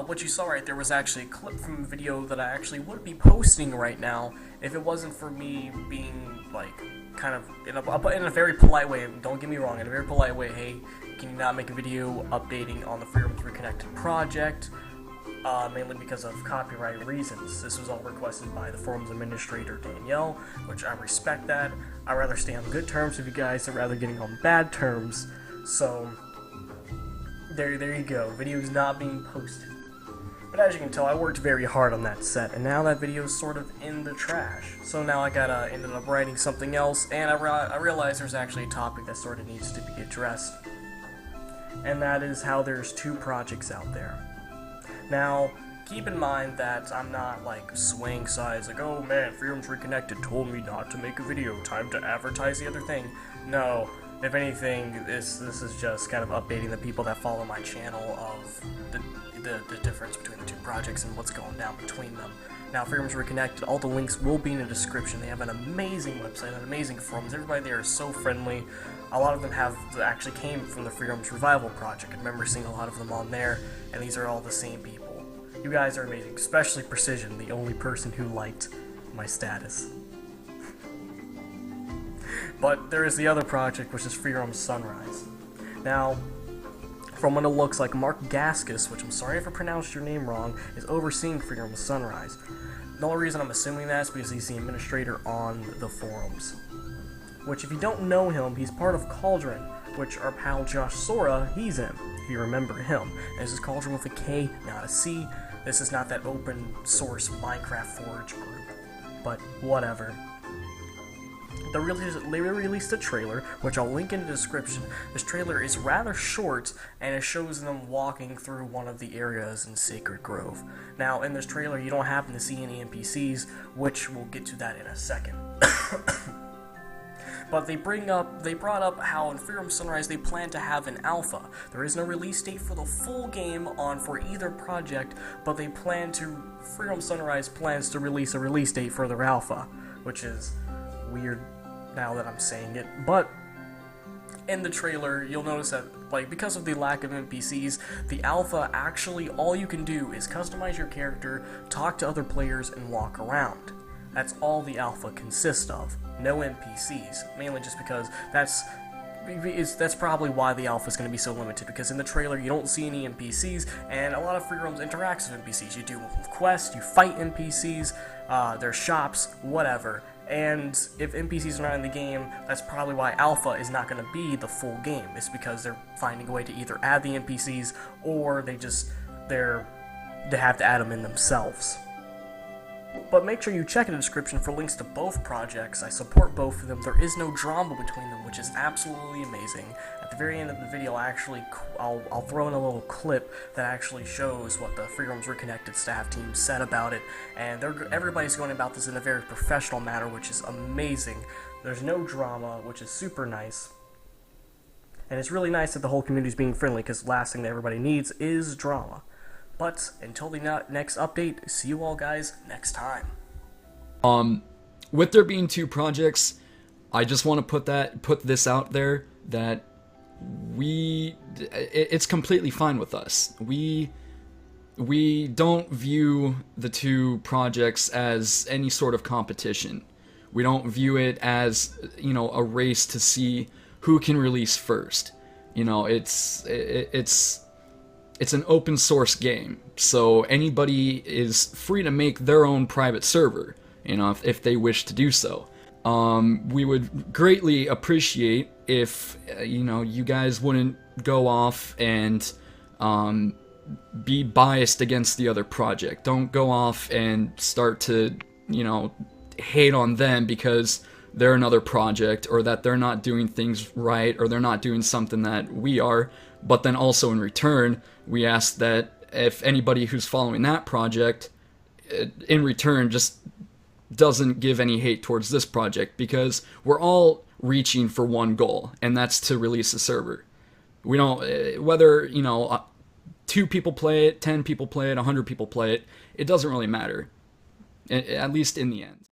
what you saw right there was actually a clip from a video that I actually would be posting right now if it wasn't for me being, like, kind of, in a very polite way, don't get me wrong, in a very polite way, hey, can you not make a video updating on the Freedoms Reconnected project? Mainly because of copyright reasons. This was all requested by the forum's administrator, Danielle, which I respect that. I'd rather stay on good terms with you guys than rather getting on bad terms, so there you go. Video's not being posted. But as you can tell, I worked very hard on that set, and now that video is sort of in the trash. So now I gotta ended up writing something else, and I realized there's actually a topic that sort of needs to be addressed. And that is how there's two projects out there. Now, keep in mind that I'm not, like, swaying sides, like, oh man, Freedoms Reconnected told me not to make a video, time to advertise the other thing. No, if anything, this is just kind of updating the people that follow my channel of the difference between the two projects and what's going down between them. Now, Freedoms Reconnected, all the links will be in the description. They have an amazing website, an amazing forums. Everybody there is so friendly. A lot of them actually came from the Freedoms Revival project. I remember seeing a lot of them on there, and these are all the same people. You guys are amazing, especially Precision, the only person who liked my status. But there is the other project, which is Freedoms Sunrise. Now, from what it looks like, Mark Gaskus, which I'm sorry if I pronounced your name wrong, is overseeing Freedoms Sunrise. The only reason I'm assuming that is because he's the administrator on the forums. Which, if you don't know him, he's part of Cauldron, which our pal Josh Sora, he's in, if you remember him. And this is Cauldron with a K, not a C. This is not that open source Minecraft Forge group, but whatever. They released a trailer, which I'll link in the description. This trailer is rather short, and it shows them walking through one of the areas in Sacred Grove. Now, in this trailer, you don't happen to see any NPCs, which we'll get to that in a second. But they brought up how in Freedoms Sunrise they plan to have an alpha. There is no release date for the full game for either project, but Freedoms Sunrise plans to release a release date for their alpha, which is weird now that I'm saying it. But in the trailer, you'll notice that, like, because of the lack of NPCs, the alpha actually, all you can do is customize your character, talk to other players, and walk around. That's all the alpha consists of. No NPCs, mainly just because that's probably why the alpha is going to be so limited, because in the trailer you don't see any NPCs, and a lot of Freedoms interacts with NPCs. You do quests, you fight NPCs, there's shops, whatever. And if NPCs are not in the game, that's probably why alpha is not going to be the full game. It's because they're finding a way to either add the NPCs, or they have to add them in themselves. But make sure you check in the description for links to both projects. I support both of them. There is no drama between them, which is absolutely amazing. At the very end of the video, I'll throw in a little clip that actually shows what the Freedoms Reconnected staff team said about it, and everybody's going about this in a very professional manner, which is amazing. There's no drama, which is super nice. And it's really nice that the whole community is being friendly, because the last thing that everybody needs is drama. But until the next update, see you all guys next time. With there being two projects, I just want to put this out there that it's completely fine with us. We don't view the two projects as any sort of competition. We don't view it as, you know, a race to see who can release first. You know, it's an open source game, so anybody is free to make their own private server, you know, if they wish to do so. We would greatly appreciate if, you know, you guys wouldn't go off and be biased against the other project. Don't go off and start to, you know, hate on them because they're another project, or that they're not doing things right, or they're not doing something that we are. But then also in return, we ask that if anybody who's following that project, in return, just doesn't give any hate towards this project, because we're all reaching for one goal, and that's to release a server. We don't, whether, you know, 2 people play it, 10 people play it, 100 people play it, it doesn't really matter, at least in the end.